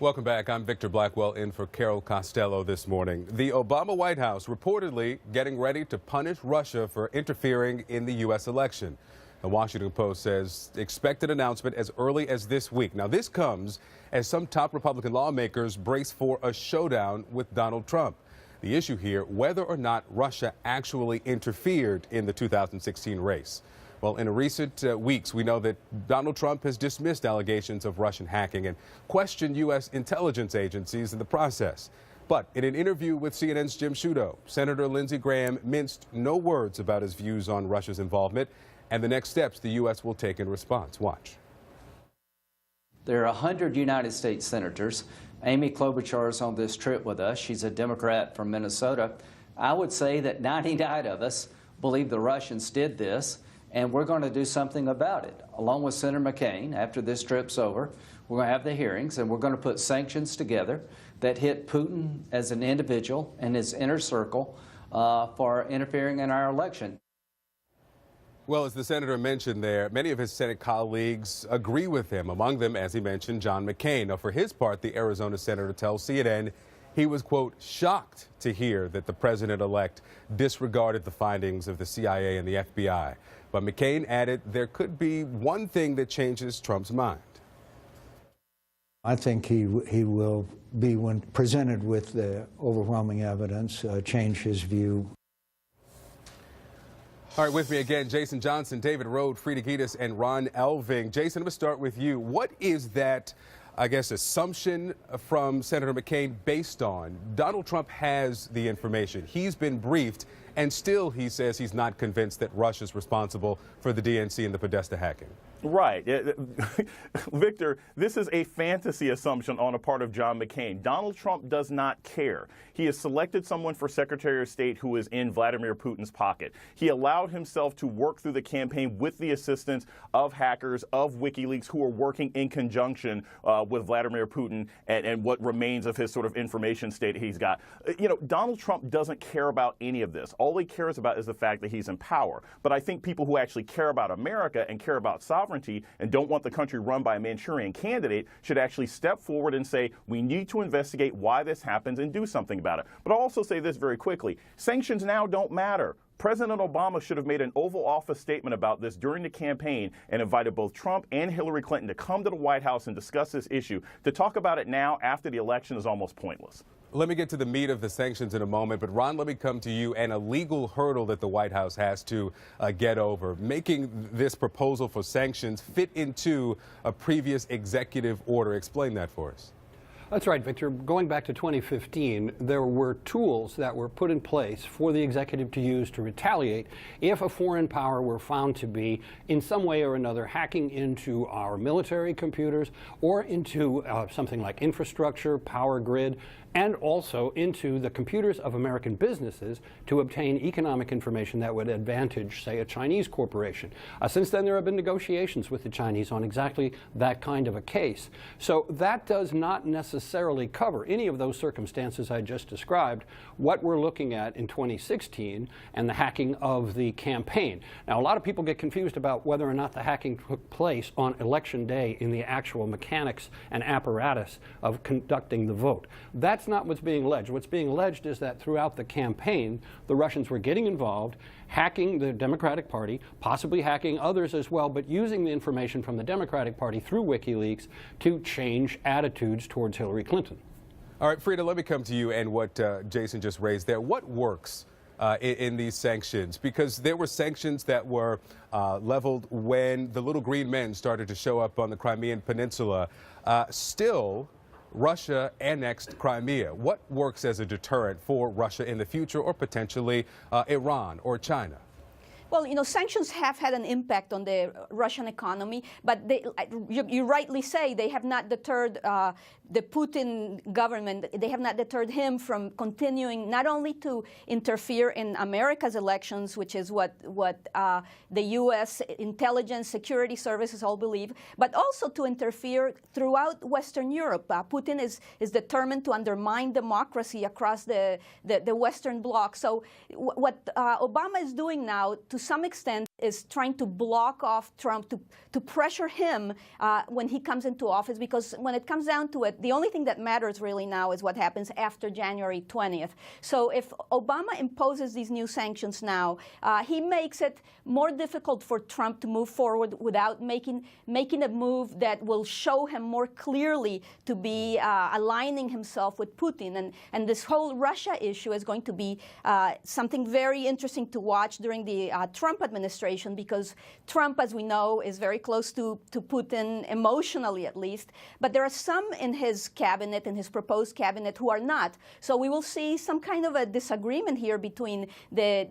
Welcome back. I'm Victor Blackwell in for Carol Costello this morning. The Obama White House reportedly getting ready to punish Russia for interfering in the U.S. election. The Washington Post says expect an announcement as early as this week. Now, this comes as some top Republican lawmakers brace for a showdown with Donald Trump. The issue here, whether or not Russia actually interfered in the 2016 race. Well, in recent weeks, we know that Donald Trump has dismissed allegations of Russian hacking and questioned U.S. intelligence agencies in the process. But in an interview with CNN's Jim Sciutto, Senator Lindsey Graham minced no words about his views on Russia's involvement and the next steps the U.S. will take in response. Watch. There are 100 United States senators. Amy Klobuchar is on this trip with us. She's a Democrat from Minnesota. I would say that 99 of us believe the Russians did this, and we're going to do something about it. Along with Senator McCain, after this trip's over, we're going to have the hearings, and we're going to put sanctions together that hit Putin as an individual and his inner circle for interfering in our election. Well, as the senator mentioned there, many of his Senate colleagues agree with him. Among them, as he mentioned, John McCain. Now, for his part, the Arizona senator tells CNN he was, quote, shocked to hear that the president-elect disregarded the findings of the CIA and the FBI. But McCain added there could be one thing that changes Trump's mind. I think he will be, when presented with the overwhelming evidence, change his view. All right, with me again, Jason Johnson, David Rohde, Freda, Ghitis, and Ron Elving. Jason, I'm going to start with you. What is that, I guess, assumption from Senator McCain based on? Donald Trump has the information. He's been briefed, and still he says he's not convinced that Russia's responsible for the DNC and the Podesta hacking. Right. Victor, this is a fantasy assumption on the part of John McCain. Donald Trump does not care. He has selected someone for Secretary of State who is in Vladimir Putin's pocket. He allowed himself to work through the campaign with the assistance of hackers, of WikiLeaks, who are working in conjunction with Vladimir Putin and what remains of his sort of information state he's got. You know, Donald Trump doesn't care about any of this. All he cares about is the fact that he's in power. But I think people who actually care about America and care about sovereignty and don't want the country run by a Manchurian candidate should actually step forward and say, we need to investigate why this happens and do something about it. But I'll also say this very quickly. Sanctions now don't matter. President Obama should have made an Oval Office statement about this during the campaign and invited both Trump and Hillary Clinton to come to the White House and discuss this issue. To talk about it now after the election is almost pointless. Let me get to the meat of the sanctions in a moment, but Ron, let me come to you and a legal hurdle that the White House has to get over, making this proposal for sanctions fit into a previous executive order. Explain that for us. That's right, Victor. Going back to 2015, there were tools that were put in place for the executive to use to retaliate if a foreign power were found to be, in some way or another, hacking into our military computers or into something like infrastructure, power grid, and also into the computers of American businesses to obtain economic information that would advantage, say, a Chinese corporation. Since then, there have been negotiations with the Chinese on exactly that kind of a case. So that does not necessarily cover any of those circumstances I just described. What we're looking at in 2016 and the hacking of the campaign. Now, a lot of people get confused about whether or not the hacking took place on Election Day in the actual mechanics and apparatus of conducting the vote. That's not what's being alleged. What's being alleged is that throughout the campaign, the Russians were getting involved, hacking the Democratic Party, possibly hacking others as well, but using the information from the Democratic Party through WikiLeaks to change attitudes towards Hillary Clinton. All right, Freda, let me come to you and what Jason just raised there. What works in these sanctions? Because there were sanctions that were leveled when the little green men started to show up on the Crimean Peninsula. Still, Russia annexed Crimea. What works as a deterrent for Russia in the future, or potentially Iran or China? Well, you know, sanctions have had an impact on the Russian economy, but you rightly say they have not deterred the Putin government. They have not deterred him from continuing not only to interfere in America's elections, which is what the U.S. intelligence security services all believe, but also to interfere throughout Western Europe. Putin is determined to undermine democracy across the Western bloc. So what Obama is doing now, to some extent, is trying to block off Trump, to pressure him when he comes into office, because when it comes down to it, the only thing that matters really now is what happens after January 20th. So if Obama imposes these new sanctions now, he makes it more difficult for Trump to move forward without making a move that will show him more clearly to be aligning himself with Putin. And this whole Russia issue is going to be something very interesting to watch during the Trump administration, because Trump, as we know, is very close to Putin, emotionally at least. But there are some in his cabinet, in his proposed cabinet, who are not. So we will see some kind of a disagreement here between the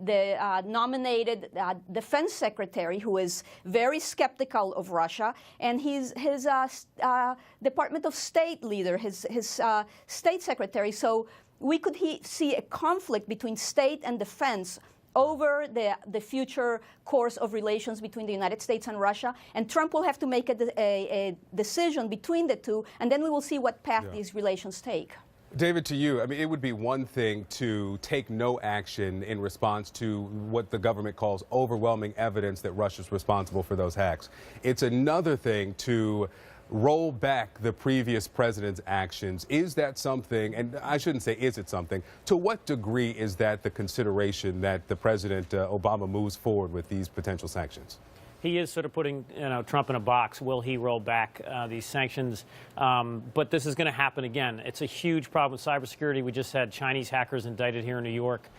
nominated defense secretary, who is very skeptical of Russia, and his Department of State leader, his state secretary. So we could see a conflict between state and defense over the future course of relations between the United States and Russia, and Trump will have to make a decision between the two, and then we will see what path these relations take. David, to you, I mean, it would be one thing to take no action in response to what the government calls overwhelming evidence that Russia's responsible for those hacks. It's another thing to roll back the previous president's actions. Is that something, and I shouldn't say is it something, to what degree is that the consideration that the President Obama moves forward with these potential sanctions? He is sort of putting Trump in a box. Will he roll back these sanctions? But this is going to happen again. It's a huge problem with cybersecurity. We just had Chinese hackers indicted here in New York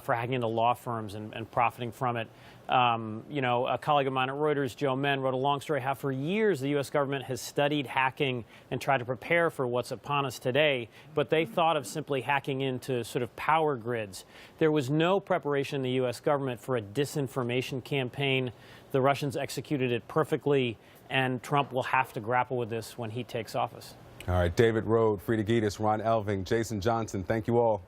for hacking into law firms and profiting from it. A colleague of mine at Reuters, Joe Menn, wrote a long story how for years the U.S. government has studied hacking and tried to prepare for what's upon us today, but they thought of simply hacking into sort of power grids. There was no preparation in the U.S. government for a disinformation campaign. The Russians executed it perfectly, and Trump will have to grapple with this when he takes office. All right, David Rohde, Freda Ghitis, Ron Elving, Jason Johnson, thank you all.